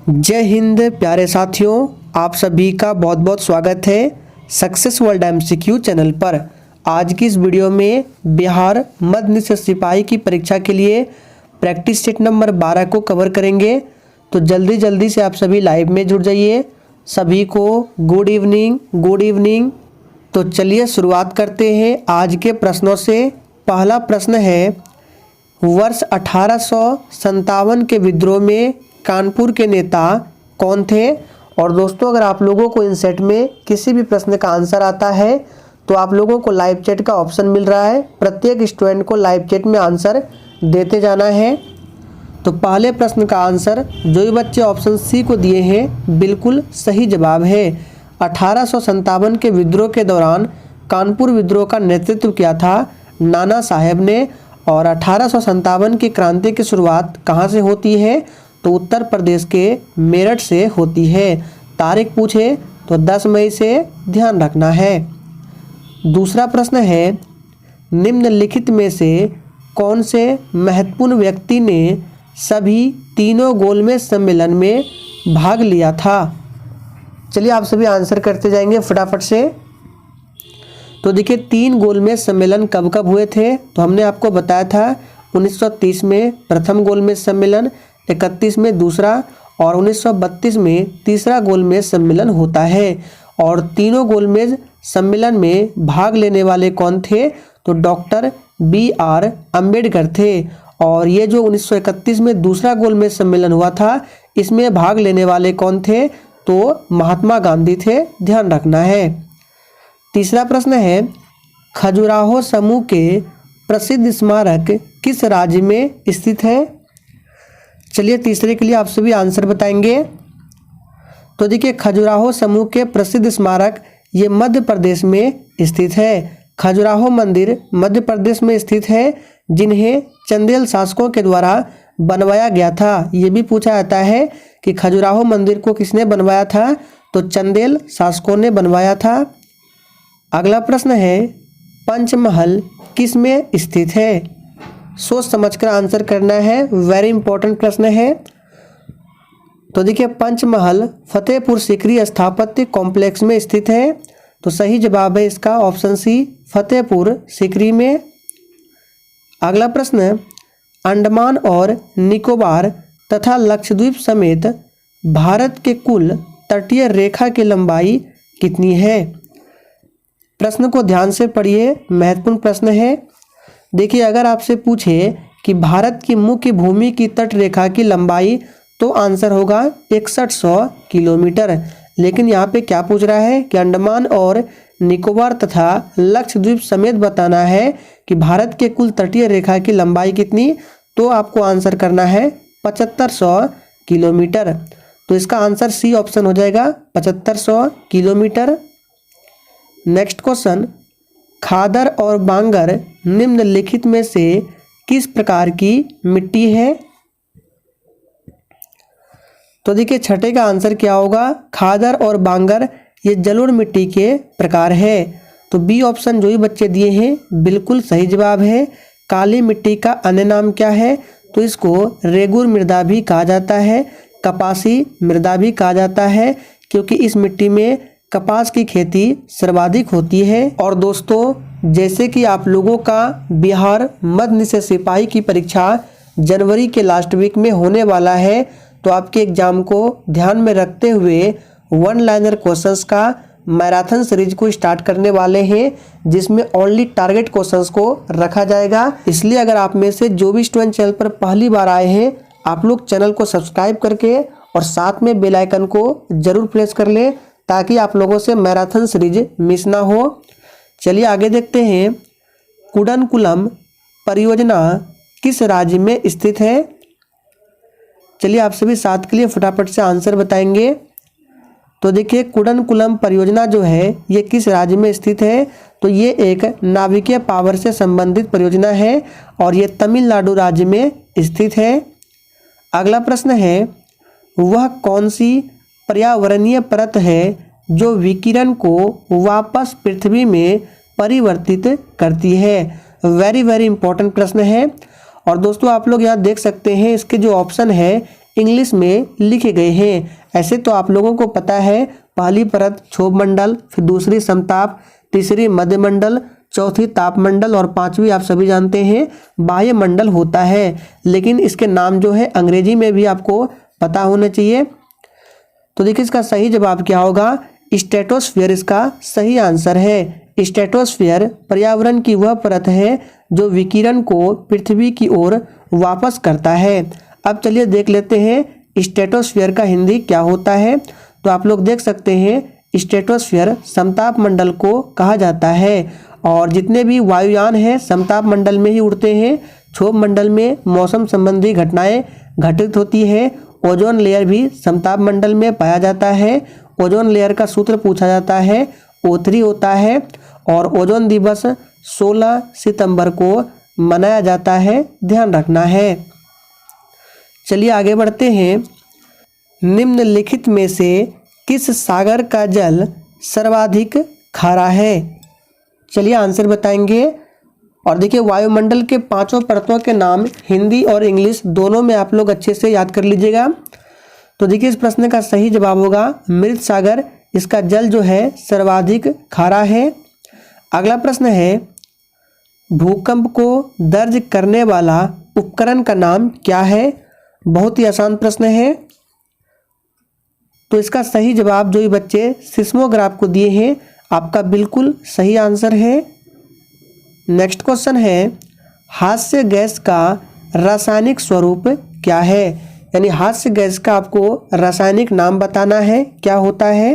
जय हिंद प्यारे साथियों, आप सभी का बहुत बहुत स्वागत है सक्सेस वर्ल्ड एमसीक्यू चैनल पर। आज की इस वीडियो में बिहार मध्य निश्चित सिपाही की परीक्षा के लिए प्रैक्टिस सेट नंबर 12 को कवर करेंगे। तो जल्दी से आप सभी लाइव में जुड़ जाइए। सभी को गुड इवनिंग। तो चलिए शुरुआत करते हैं आज के प्रश्नों से। पहला प्रश्न है, वर्ष 1857 के विद्रोह में कानपुर के नेता कौन थे। और दोस्तों, अगर आप लोगों को इन सेट में किसी भी प्रश्न का आंसर आता है तो आप लोगों को लाइव चैट का ऑप्शन मिल रहा है। प्रत्येक स्टूडेंट को लाइव चैट में आंसर देते जाना है। तो पहले प्रश्न का आंसर जो भी बच्चे ऑप्शन सी को दिए हैं बिल्कुल सही जवाब है। 1857 के विद्रोह के दौरान कानपुर विद्रोह का नेतृत्व किया था नाना साहेब ने। और 1857 की क्रांति की शुरुआत कहाँ से होती है, तो उत्तर प्रदेश के मेरठ से होती है। तारीख पूछे तो 10 मई से ध्यान रखना है। दूसरा प्रश्न है, निम्नलिखित में से कौन से महत्वपूर्ण व्यक्ति ने सभी तीनों गोलमेज सम्मेलन में भाग लिया था। चलिए आप सभी आंसर करते जाएंगे फटाफट से। तो देखिए, 3 गोलमेज सम्मेलन कब कब हुए थे, तो हमने आपको बताया था 1930 में प्रथम गोलमेज सम्मेलन, 31 में दूसरा और 1932 में तीसरा गोलमेज सम्मेलन होता है। और तीनों गोलमेज सम्मेलन में भाग लेने वाले कौन थे, तो डॉक्टर BR अम्बेडकर थे। और ये जो 1931 में दूसरा गोलमेज सम्मेलन हुआ था, इसमें भाग लेने वाले कौन थे, तो महात्मा गांधी थे, ध्यान रखना है। तीसरा प्रश्न है, खजुराहो समूह के प्रसिद्ध स्मारक किस राज्य में स्थित है। चलिए तीसरे के लिए आप सभी आंसर बताएंगे। तो देखिए, खजुराहो समूह के प्रसिद्ध स्मारक ये मध्य प्रदेश में स्थित है। खजुराहो मंदिर मध्य प्रदेश में स्थित है, जिन्हें चंदेल शासकों के द्वारा बनवाया गया था। ये भी पूछा जाता है कि खजुराहो मंदिर को किसने बनवाया था, तो चंदेल शासकों ने बनवाया था। अगला प्रश्न है, पंचमहल किस में स्थित है। सोच समझकर आंसर करना है, वेरी इंपॉर्टेंट प्रश्न है। तो देखिए, पंचमहल फतेहपुर सीकरी स्थापत्य कॉम्प्लेक्स में स्थित है। तो सही जवाब है इसका ऑप्शन सी, फतेहपुर सीकरी में। अगला प्रश्न, अंडमान और निकोबार तथा लक्षद्वीप समेत भारत के कुल तटीय रेखा की लंबाई कितनी है। प्रश्न को ध्यान से पढ़िए, महत्वपूर्ण प्रश्न है। देखिए, अगर आपसे पूछे कि भारत की मुख्य भूमि की तट रेखा की लंबाई, तो आंसर होगा 6100 किलोमीटर। लेकिन यहाँ पे क्या पूछ रहा है कि अंडमान और निकोबार तथा लक्षद्वीप समेत बताना है कि भारत के कुल तटीय रेखा की लंबाई कितनी, तो आपको आंसर करना है 7500 किलोमीटर। तो इसका आंसर सी ऑप्शन हो जाएगा, 7500 किलोमीटर। नेक्स्ट क्वेश्चन, खादर और बांगर निम्नलिखित में से किस प्रकार की मिट्टी है। तो देखिए, छठे का आंसर क्या होगा, खादर और बांगर ये जलोढ़ मिट्टी के प्रकार है। तो बी ऑप्शन जो ही बच्चे दिए हैं बिल्कुल सही जवाब है। काली मिट्टी का अन्य नाम क्या है, तो इसको रेगुर मृदा भी कहा जाता है, कपासी मृदा भी कहा जाता है, क्योंकि इस मिट्टी में कपास की खेती सर्वाधिक होती है। और दोस्तों, जैसे कि आप लोगों का बिहार मध्य निश्चित सिपाही की परीक्षा जनवरी के लास्ट वीक में होने वाला है, तो आपके एग्जाम को ध्यान में रखते हुए 1 लाइनर क्वेश्चंस का मैराथन सीरीज को स्टार्ट करने वाले हैं, जिसमें ओनली टारगेट क्वेश्चंस को रखा जाएगा। इसलिए अगर आप में से जो भी स्टूडेंट चैनल पर पहली बार आए हैं, आप लोग चैनल को सब्सक्राइब करके और साथ में बेल आइकन को जरूर प्रेस कर ले, ताकि आप लोगों से मैराथन सीरीज मिस ना हो। चलिए आगे देखते हैं, कुडनकुलम परियोजना किस राज्य में स्थित है। चलिए आप सभी साथ के लिए फटाफट से आंसर बताएंगे। तो देखिए, कुडनकुलम परियोजना जो है ये किस राज्य में स्थित है, तो ये एक नाभिकीय पावर से संबंधित परियोजना है और ये तमिलनाडु राज्य में स्थित है। अगला प्रश्न है, वह कौन सी पर्यावरणीय परत है जो विकिरण को वापस पृथ्वी में परिवर्तित करती है। वेरी इंपॉर्टेंट प्रश्न है। और दोस्तों, आप लोग यहाँ देख सकते हैं इसके जो ऑप्शन है इंग्लिश में लिखे गए हैं। ऐसे तो आप लोगों को पता है, पहली परत क्षोभ मंडल, फिर दूसरी समताप, तीसरी मध्य मंडल, चौथी ताप मंडल और पांचवी आप सभी जानते हैं बाह्य मंडल होता है। लेकिन इसके नाम जो है अंग्रेजी में भी आपको पता होने चाहिए। तो देखिए इसका सही जवाब क्या होगा, स्ट्रेटोस्फीयर इसका सही आंसर है। स्ट्रेटोस्फीयर पर्यावरण की वह परत है जो विकिरण को पृथ्वी की ओर वापस करता है। अब चलिए देख लेते हैं स्ट्रेटोस्फीयर का हिंदी क्या होता है। तो आप लोग देख सकते हैं स्ट्रेटोस्फीयर समताप मंडल को कहा जाता है और जितने भी वायुयान हैं समताप मंडल में ही उड़ते हैं। क्षोभ मंडल में मौसम संबंधी घटनाएं घटित होती है। ओजोन लेयर भी समताप मंडल में पाया जाता है। ओजोन लेयर का सूत्र पूछा जाता है, O3 होता है और ओजोन दिवस 16 सितंबर को मनाया जाता है, ध्यान रखना है। चलिए आगे बढ़ते हैं। निम्नलिखित में से किस सागर का जल सर्वाधिक खारा है? चलिए आंसर बताएंगे। और देखिए वायुमंडल के पांचों परतों के नाम हिंदी और इंग्लिश दोनों में आप लोग अच्छे से याद कर लीजिएगा। तो देखिए इस प्रश्न का सही जवाब होगा मृत सागर। इसका जल जो है सर्वाधिक खारा है। अगला प्रश्न है, भूकंप को दर्ज करने वाला उपकरण का नाम क्या है? बहुत ही आसान प्रश्न है। तो इसका सही जवाब जो ये बच्चे सिस्मोग्राफ को दिए हैं आपका बिल्कुल सही आंसर है। नेक्स्ट क्वेश्चन है, हास्य गैस का रासायनिक स्वरूप क्या है? यानी हास्य गैस का आपको रासायनिक नाम बताना है, क्या होता है?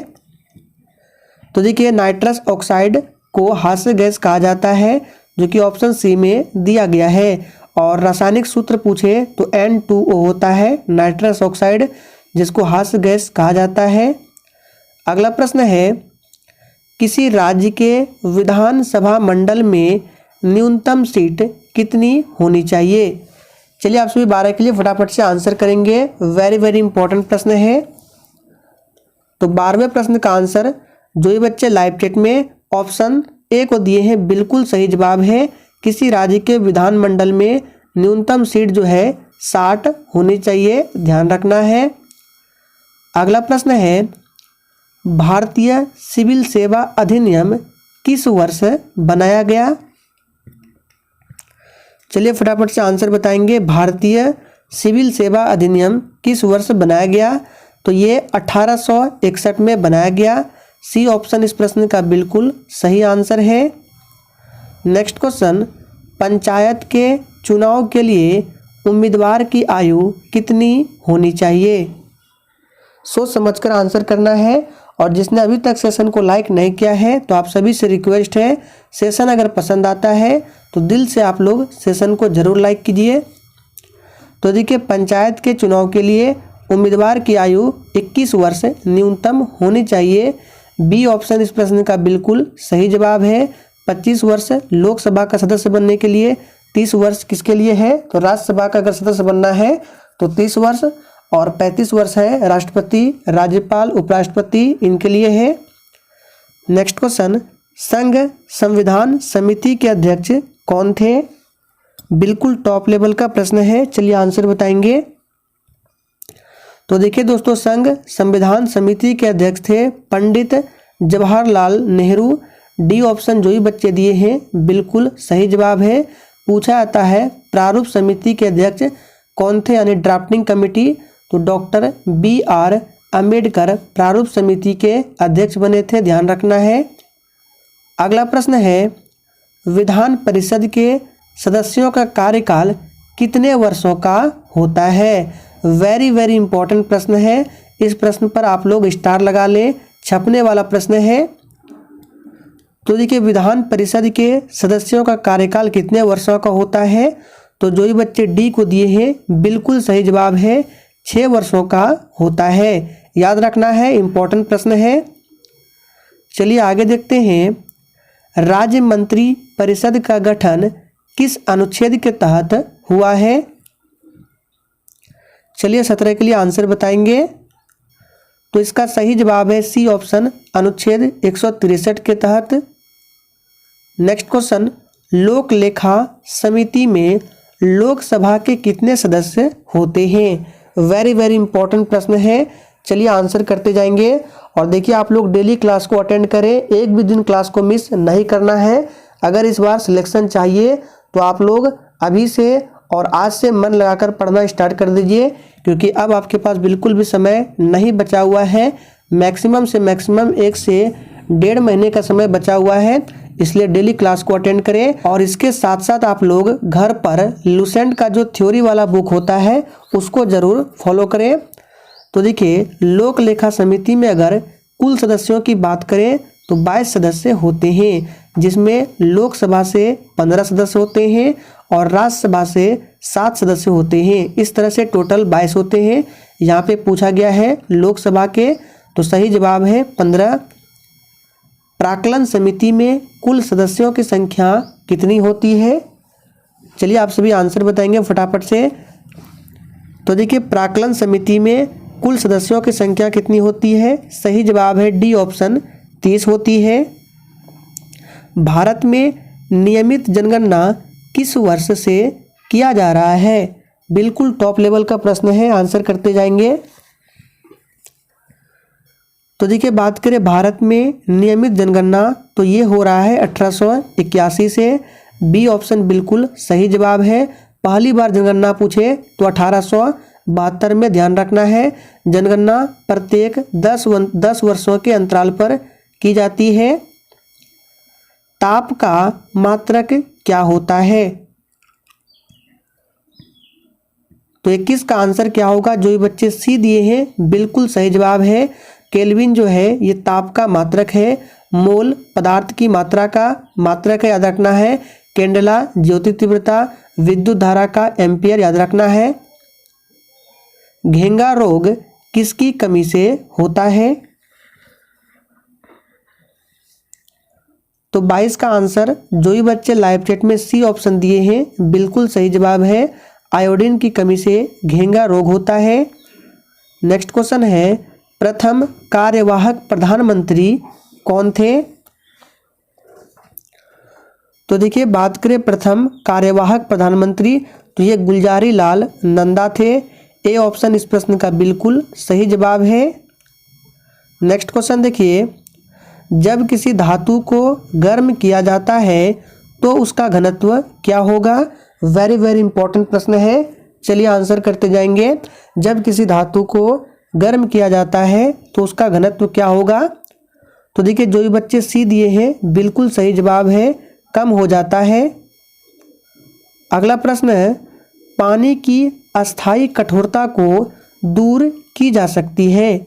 तो देखिए नाइट्रस ऑक्साइड को हास्य गैस कहा जाता है, जो कि ऑप्शन सी में दिया गया है। और रासायनिक सूत्र पूछे तो N2O होता है, नाइट्रस ऑक्साइड, जिसको हास्य गैस कहा जाता है। अगला प्रश्न है, किसी राज्य के विधानसभा मंडल में न्यूनतम सीट कितनी होनी चाहिए? चलिए आप सभी 12 के लिए फटाफट से आंसर करेंगे। वेरी वेरी इंपॉर्टेंट प्रश्न है। तो 12वें प्रश्न का आंसर जो ये बच्चे लाइव चैट में ऑप्शन ए को दिए हैं बिल्कुल सही जवाब है। किसी राज्य के विधानमंडल में न्यूनतम सीट जो है 60 होनी चाहिए, ध्यान रखना है। अगला प्रश्न है, भारतीय सिविल सेवा अधिनियम किस वर्ष बनाया गया? चलिए फटाफट से आंसर बताएंगे। भारतीय सिविल सेवा अधिनियम किस वर्ष बनाया गया? तो ये 1861 में बनाया गया। सी ऑप्शन इस प्रश्न का बिल्कुल सही आंसर है। नेक्स्ट क्वेश्चन, पंचायत के चुनाव के लिए उम्मीदवार की आयु कितनी होनी चाहिए? सोच समझकर आंसर करना है। और जिसने अभी तक सेशन को लाइक नहीं किया है तो आप सभी से रिक्वेस्ट है, सेशन अगर पसंद आता है तो दिल से आप लोग सेशन को ज़रूर लाइक कीजिए। तो देखिए पंचायत के चुनाव के लिए उम्मीदवार की आयु 21 वर्ष न्यूनतम होनी चाहिए। बी ऑप्शन इस प्रश्न का बिल्कुल सही जवाब है। 25 वर्ष लोकसभा का सदस्य बनने के लिए, 30 वर्ष किसके लिए है? तो राज्यसभा का अगर सदस्य बनना है तो 30 वर्ष, और 35 वर्ष है राष्ट्रपति, राज्यपाल, उपराष्ट्रपति इनके लिए है। नेक्स्ट क्वेश्चन, संघ संविधान समिति के अध्यक्ष कौन थे? बिल्कुल टॉप लेवल का प्रश्न है, चलिए आंसर बताएंगे। तो देखिए दोस्तों, संघ संविधान समिति के अध्यक्ष थे पंडित जवाहरलाल नेहरू। डी ऑप्शन जो ही बच्चे दिए हैं बिल्कुल सही जवाब है। पूछा जाता है प्रारूप समिति के अध्यक्ष कौन थे, यानी ड्राफ्टिंग कमेटी, तो डॉक्टर BR अम्बेडकर प्रारूप समिति के अध्यक्ष बने थे, ध्यान रखना है। अगला प्रश्न है, विधान परिषद के सदस्यों का कार्यकाल कितने वर्षों का होता है? वेरी वेरी इंपॉर्टेंट प्रश्न है। इस प्रश्न पर आप लोग स्टार लगा लें, छपने वाला प्रश्न है। तो देखिए विधान परिषद के सदस्यों का कार्यकाल कितने वर्षों का होता है? तो जो ही बच्चे डी को दिए हैं बिल्कुल सही जवाब है, 6 वर्षों का होता है, याद रखना है, इंपॉर्टेंट प्रश्न है। चलिए आगे देखते हैं, राज्य मंत्री परिषद का गठन किस अनुच्छेद के तहत हुआ है? चलिए 17 के लिए आंसर बताएंगे। तो इसका सही जवाब है सी ऑप्शन, अनुच्छेद 163 के तहत। नेक्स्ट क्वेश्चन, लोक लेखा समिति में लोकसभा के कितने सदस्य होते हैं? वेरी वेरी इंपॉर्टेंट प्रश्न है। चलिए आंसर करते जाएंगे। और देखिए आप लोग डेली क्लास को अटेंड करें, एक भी दिन क्लास को मिस नहीं करना है। अगर इस बार सिलेक्शन चाहिए तो आप लोग अभी से और आज से मन लगाकर पढ़ना स्टार्ट कर दीजिए, क्योंकि अब आपके पास बिल्कुल भी समय नहीं बचा हुआ है। मैक्सिमम से मैक्सिमम 1 से 1.5 महीने का समय बचा हुआ है, इसलिए डेली क्लास को अटेंड करें। और इसके साथ साथ आप लोग घर पर लुसेंट का जो थ्योरी वाला बुक होता है उसको ज़रूर फॉलो करें। तो देखिए लोक लेखा समिति में अगर कुल सदस्यों की बात करें तो 22 सदस्य होते हैं, जिसमें लोकसभा से 15 सदस्य होते हैं और राज्यसभा से 7 सदस्य होते हैं। इस तरह से टोटल 22 होते हैं। यहाँ पे पूछा गया है लोकसभा के, तो सही जवाब है 15। प्राक्कलन समिति में कुल सदस्यों की संख्या कितनी होती है? चलिए आप सभी आंसर बताएंगे फटाफट से। तो देखिए प्राक्कलन समिति में कुल सदस्यों की संख्या कितनी होती है? सही जवाब है डी ऑप्शन 30 होती है। भारत में नियमित जनगणना किस वर्ष से किया जा रहा है? बिल्कुल टॉप लेवल का प्रश्न है, आंसर करते जाएंगे। तो देखिए बात करें भारत में नियमित जनगणना, तो ये हो रहा है 1881 से। बी ऑप्शन बिल्कुल सही जवाब है। पहली बार जनगणना पूछे तो 1872 में ध्यान रखना है। जनगणना प्रत्येक 10 वर्षों के अंतराल पर की जाती है। ताप का मात्रक क्या होता है? तो 21 का आंसर क्या होगा? जो ये बच्चे सी दिए हैं बिल्कुल सही जवाब है। केल्विन जो है ये ताप का मात्रक है। मोल पदार्थ की मात्रा का मात्रक है, याद रखना है। कैंडेला ज्योति तीव्रता, विद्युत धारा का एम्पियर याद रखना है। घेंगा रोग किसकी कमी से होता है? तो 22 का आंसर जो ही बच्चे लाइव चैट में सी ऑप्शन दिए हैं बिल्कुल सही जवाब है। आयोडीन की कमी से घेंगा रोग होता है। नेक्स्ट क्वेश्चन है प्रथम कार्यवाहक प्रधानमंत्री कौन थे? तो देखिए बात करें प्रथम कार्यवाहक प्रधानमंत्री, तो ये गुलजारी लाल नंदा थे। ए ऑप्शन इस प्रश्न का बिल्कुल सही जवाब है। नेक्स्ट क्वेश्चन देखिए, जब किसी धातु को गर्म किया जाता है तो उसका घनत्व क्या होगा? वेरी वेरी इंपॉर्टेंट प्रश्न है। चलिए आंसर करते जाएंगे। जब किसी धातु को गर्म किया जाता है तो उसका घनत्व क्या होगा? तो देखिए जो भी बच्चे सी दिए हैं बिल्कुल सही जवाब है, कम हो जाता है। अगला प्रश्न है पानी की अस्थायी कठोरता को दूर की जा सकती है।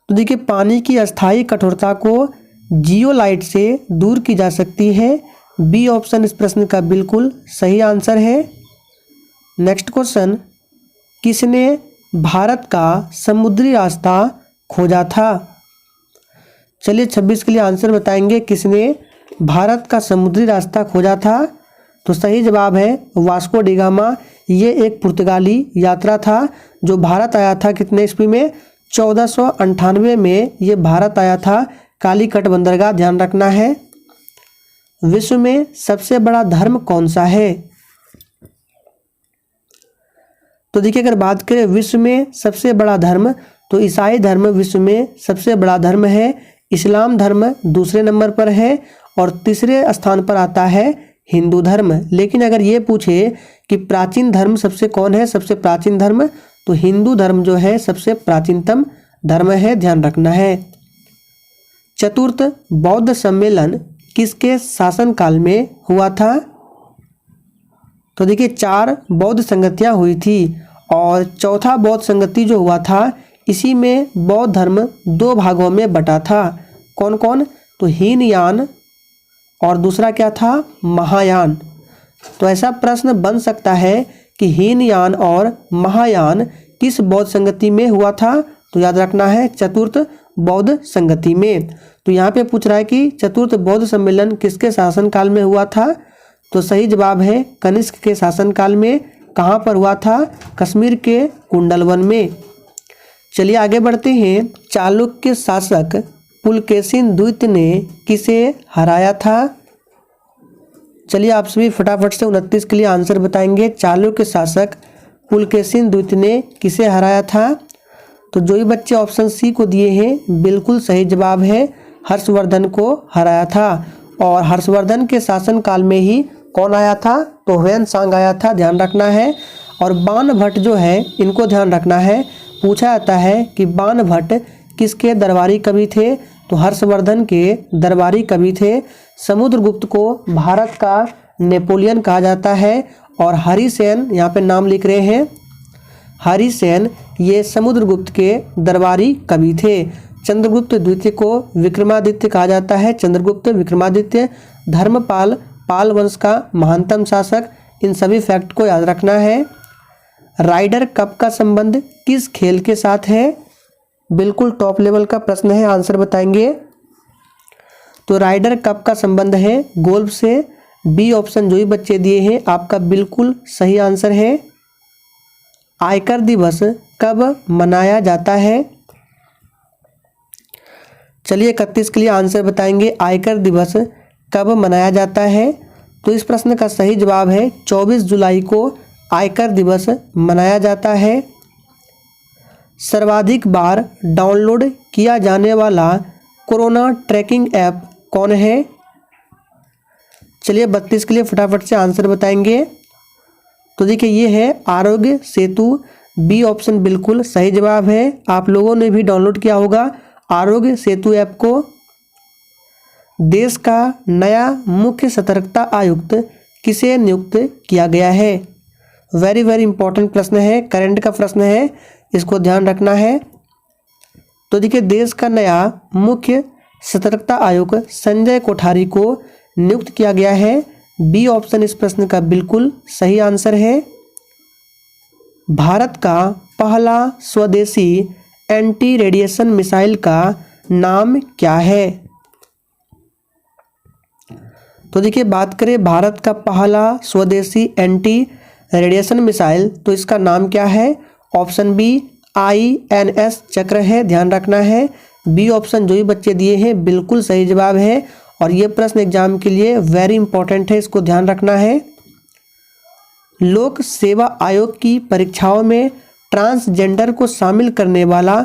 तो देखिए पानी की अस्थायी कठोरता को जियोलाइट से दूर की जा सकती है। बी ऑप्शन इस प्रश्न का बिल्कुल सही आंसर है। नेक्स्ट क्वेश्चन, किसने भारत का समुद्री रास्ता खोजा था? चलिए 26 के लिए आंसर बताएंगे। किसने भारत का समुद्री रास्ता खोजा था? तो सही जवाब है वास्को डी गामा। ये एक पुर्तगाली यात्रा था जो भारत आया था। कितने ईस्वी में? 1498 में ये भारत आया था। कालीकट बंदरगाह ध्यान रखना है। विश्व में सबसे बड़ा धर्म कौन सा है? तो देखिए अगर बात करें विश्व में सबसे बड़ा धर्म, तो ईसाई धर्म विश्व में सबसे बड़ा धर्म है। इस्लाम धर्म दूसरे नंबर पर है और तीसरे स्थान पर आता है हिंदू धर्म। लेकिन अगर ये पूछे कि प्राचीन धर्म सबसे कौन है, सबसे प्राचीन धर्म, तो हिंदू धर्म जो है सबसे प्राचीनतम धर्म है, ध्यान रखना है। चतुर्थ बौद्ध सम्मेलन किसके शासनकाल में हुआ था? तो देखिए 4 बौद्ध संगतियां हुई थी और चौथा बौद्ध संगति जो हुआ था इसी में बौद्ध धर्म 2 भागों में बटा था। कौन कौन? तो हीनयान और दूसरा क्या था? महायान। तो ऐसा प्रश्न बन सकता है कि हीनयान और महायान किस बौद्ध संगति में हुआ था? तो याद रखना है चतुर्थ बौद्ध संगति में। तो यहाँ पे पूछ रहा है कि चतुर्थ बौद्ध सम्मेलन किसके शासनकाल में हुआ था? तो सही जवाब है कनिष्क के शासनकाल में। कहाँ पर हुआ था? कश्मीर के कुंडलवन में। चलिए आगे बढ़ते हैं। चालुक्य शासक पुलकेशिन द्वितीय ने किसे हराया था? चलिए आप सभी फटाफट से 29 के लिए आंसर बताएंगे। चालुक्य शासक पुलकेशिन द्वितीय ने किसे हराया था? तो जो भी बच्चे ऑप्शन सी को दिए हैं बिल्कुल सही जवाब है, हर्षवर्धन को हराया था। और हर्षवर्धन के शासनकाल में ही कौन आया था? तो ह्वेनसांग आया था, ध्यान रखना है। और बाणभट्ट जो है इनको ध्यान रखना है, पूछा जाता है कि बाणभट्ट किसके दरबारी कवि थे? तो हर्षवर्धन के दरबारी कवि थे। समुद्रगुप्त को भारत का नेपोलियन कहा जाता है। और हरिसेन, यहाँ पे नाम लिख रहे हैं, हरिसेन ये समुद्रगुप्त के दरबारी कवि थे। चंद्रगुप्त द्वितीय को विक्रमादित्य कहा जाता है, चंद्रगुप्त विक्रमादित्य। धर्मपाल पाल वंश का महानतम शासक। इन सभी फैक्ट को याद रखना है। राइडर कप का संबंध किस खेल के साथ है? बिल्कुल टॉप लेवल का प्रश्न है, आंसर बताएंगे। तो राइडर कप का संबंध है गोल्फ से। बी ऑप्शन जो भी बच्चे दिए हैं आपका बिल्कुल सही आंसर है। आयकर दिवस कब मनाया जाता है? चलिए 31 के लिए आंसर बताएंगे। आयकर दिवस कब मनाया जाता है? तो इस प्रश्न का सही जवाब है 24 जुलाई को आयकर दिवस मनाया जाता है। सर्वाधिक बार डाउनलोड किया जाने वाला कोरोना ट्रैकिंग ऐप कौन है? चलिए 32 के लिए फटाफट से आंसर बताएंगे। तो देखिए ये है आरोग्य सेतु। बी ऑप्शन बिल्कुल सही जवाब है। आप लोगों ने भी डाउनलोड किया होगा आरोग्य सेतु ऐप को। देश का नया मुख्य सतर्कता आयुक्त किसे नियुक्त किया गया है? वेरी वेरी इंपॉर्टेंट प्रश्न है, करंट का प्रश्न है, इसको ध्यान रखना है। तो देखिए देश का नया मुख्य सतर्कता आयुक्त संजय कोठारी को नियुक्त किया गया है। बी ऑप्शन इस प्रश्न का बिल्कुल सही आंसर है। भारत का पहला स्वदेशी एंटी रेडिएशन मिसाइल का नाम क्या है? तो देखिए बात करें भारत का पहला स्वदेशी एंटी रेडिएशन मिसाइल, तो इसका नाम क्या है? ऑप्शन बी INS चक्र है, ध्यान रखना है। बी ऑप्शन जो भी बच्चे दिए हैं बिल्कुल सही जवाब है। और ये प्रश्न एग्जाम के लिए वेरी इंपॉर्टेंट है, इसको ध्यान रखना है। लोक सेवा आयोग की परीक्षाओं में ट्रांसजेंडर को शामिल करने वाला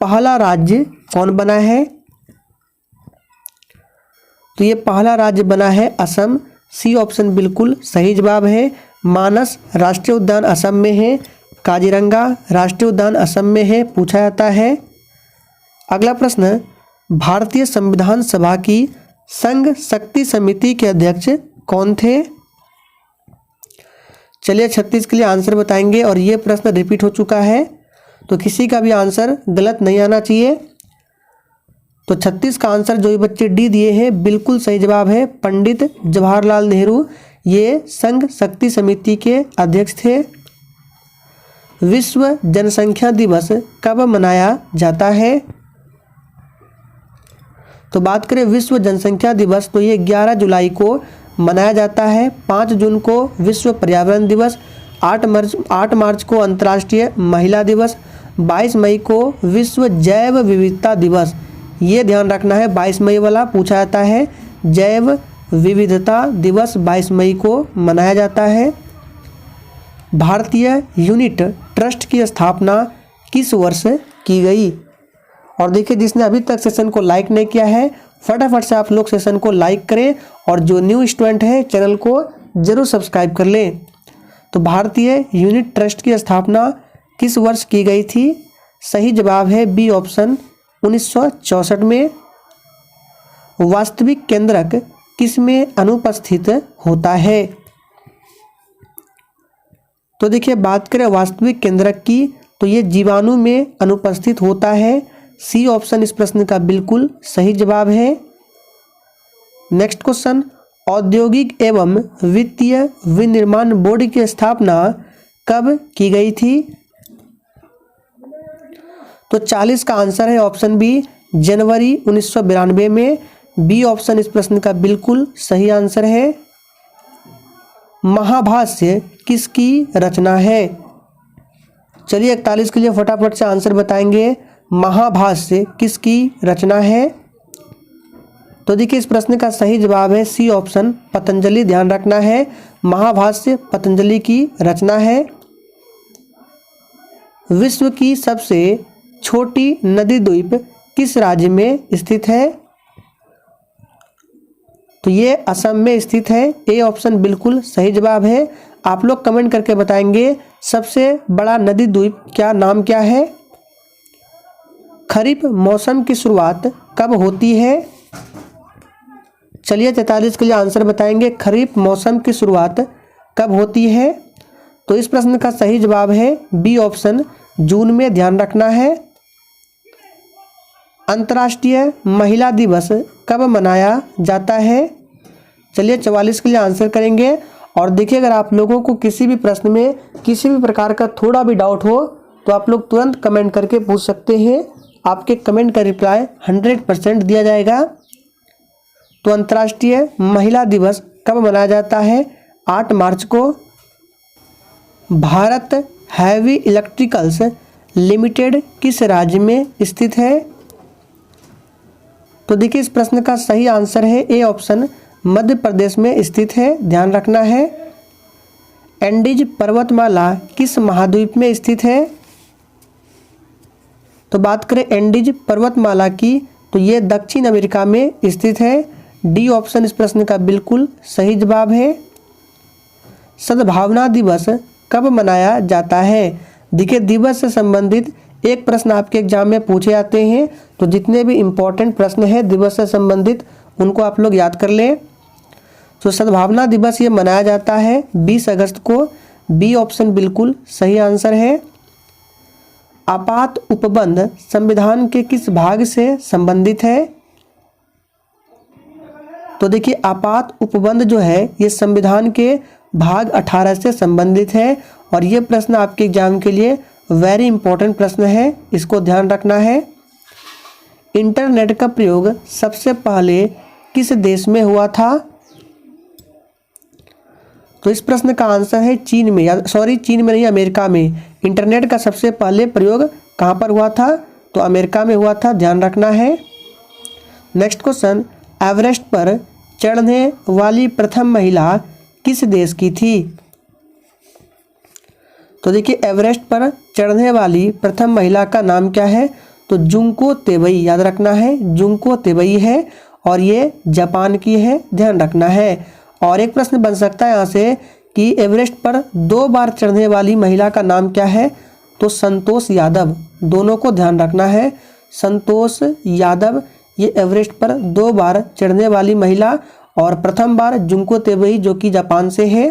पहला राज्य कौन बना है? तो ये पहला राज्य बना है असम। सी ऑप्शन बिल्कुल सही जवाब है। मानस राष्ट्रीय उद्यान असम में है, काजीरंगा राष्ट्रीय उद्यान असम में है, पूछा जाता है। अगला प्रश्न, भारतीय संविधान सभा की संघ शक्ति समिति के अध्यक्ष कौन थे? चलिए 36 के लिए आंसर बताएंगे। और ये प्रश्न रिपीट हो चुका है, तो किसी का भी आंसर गलत नहीं आना चाहिए। तो 36 का आंसर जो भी बच्चे डी दिए हैं बिल्कुल सही जवाब है, पंडित जवाहरलाल नेहरू ये संघ शक्ति समिति के अध्यक्ष थे। विश्व जनसंख्या दिवस कब मनाया जाता है? तो बात करें विश्व जनसंख्या दिवस, तो ये 11 जुलाई को मनाया जाता है। 5 जून को विश्व पर्यावरण दिवस, 8 मार्च को अंतर्राष्ट्रीय महिला दिवस, 22 मई को विश्व जैव विविधता दिवस। ये ध्यान रखना है, 22 मई वाला पूछा जाता है। जैव विविधता दिवस 22 मई को मनाया जाता है। भारतीय यूनिट ट्रस्ट की स्थापना किस वर्ष की गई? और देखिए जिसने अभी तक सेशन को लाइक नहीं किया है फटाफट से आप लोग सेशन को लाइक करें, और जो न्यू स्टूडेंट है चैनल को जरूर सब्सक्राइब कर लें। तो भारतीय यूनिट ट्रस्ट की स्थापना किस वर्ष की गई थी? सही जवाब है बी ऑप्शन 1964 में। वास्तविक केंद्रक किस में अनुपस्थित होता है? तो देखिए बात करें वास्तविक केंद्रक की, तो ये जीवाणु में अनुपस्थित होता है। सी ऑप्शन इस प्रश्न का बिल्कुल सही जवाब है। नेक्स्ट क्वेश्चन, औद्योगिक एवं वित्तीय विनिर्माण बोर्ड की स्थापना कब की गई थी? तो 40 का आंसर है ऑप्शन बी, जनवरी 1992 में। बी ऑप्शन इस प्रश्न का बिल्कुल सही आंसर है। महाभाष्य किसकी रचना है? चलिए 41 के लिए फटाफट से आंसर बताएंगे। महाभाष्य किसकी रचना है? तो देखिए इस प्रश्न का सही जवाब है सी ऑप्शन पतंजलि। ध्यान रखना है, महाभाष्य पतंजलि की रचना है। विश्व की सबसे छोटी नदी द्वीप किस राज्य में स्थित है? तो ये असम में स्थित है। ए ऑप्शन बिल्कुल सही जवाब है। आप लोग कमेंट करके बताएंगे सबसे बड़ा नदी द्वीप क्या नाम क्या है? खरीफ मौसम की शुरुआत कब होती है? चलिए 43 के लिए आंसर बताएंगे। खरीफ मौसम की शुरुआत कब होती है? तो इस प्रश्न का सही जवाब है बी ऑप्शन जून में। ध्यान रखना है। अंतर्राष्ट्रीय महिला दिवस कब मनाया जाता है? चलिए 44 के लिए आंसर करेंगे। और देखिए अगर आप लोगों को किसी भी प्रश्न में किसी भी प्रकार का थोड़ा भी डाउट हो तो आप लोग तुरंत कमेंट करके पूछ सकते हैं। आपके कमेंट का रिप्लाई 100% दिया जाएगा। तो अंतर्राष्ट्रीय महिला दिवस कब मनाया जाता है? 8 मार्च को। भारत हैवी इलेक्ट्रिकल्स लिमिटेड किस राज्य में स्थित है? तो देखिए इस प्रश्न का सही आंसर है ए ऑप्शन मध्य प्रदेश में स्थित है। ध्यान रखना है। एंडीज पर्वतमाला किस महाद्वीप में स्थित है? तो बात करें एंडीज पर्वतमाला की तो ये दक्षिण अमेरिका में स्थित है। डी ऑप्शन इस प्रश्न का बिल्कुल सही जवाब है। सद्भावना दिवस कब मनाया जाता है? देखिए दिवस से संबंधित एक प्रश्न आपके एग्जाम में पूछे जाते हैं, तो जितने भी इम्पोर्टेंट प्रश्न हैं दिवस से संबंधित उनको आप लोग याद कर लें। तो सद्भावना दिवस ये मनाया जाता है 20 अगस्त को। बी ऑप्शन बिल्कुल सही आंसर है। आपात उपबंध संविधान के किस भाग से संबंधित है? तो देखिए आपात उपबंध जो है ये संविधान के भाग 18 से संबंधित है। और ये प्रश्न आपके एग्जाम के लिए वेरी इंपॉर्टेंट प्रश्न है, इसको ध्यान रखना है। इंटरनेट का प्रयोग सबसे पहले किस देश में हुआ था? तो इस प्रश्न का आंसर है चीन में, चीन में नहीं, अमेरिका में। इंटरनेट का सबसे पहले प्रयोग कहाँ पर हुआ था? तो अमेरिका में हुआ था। ध्यान रखना है। नेक्स्ट क्वेश्चन, एवरेस्ट पर चढ़ने वाली प्रथम महिला किस देश की थी? तो देखिए एवरेस्ट पर चढ़ने वाली प्रथम महिला का नाम क्या है? तो जुंको तेबई। याद रखना है, जुंको तेबई है और ये जापान की है। ध्यान रखना है। और एक प्रश्न बन सकता है यहाँ से कि एवरेस्ट पर 2 बार चढ़ने वाली महिला का नाम क्या है? तो संतोष यादव। दोनों को ध्यान रखना है। संतोष यादव ये एवरेस्ट पर 2 बार चढ़ने वाली महिला, और प्रथम बार जुंको तेबई जो कि जापान से है।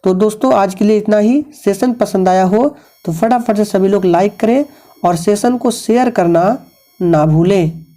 तो दोस्तों आज के लिए इतना ही। सेशन पसंद आया हो तो फटाफट से सभी लोग लाइक करें और सेशन को शेयर करना ना भूलें।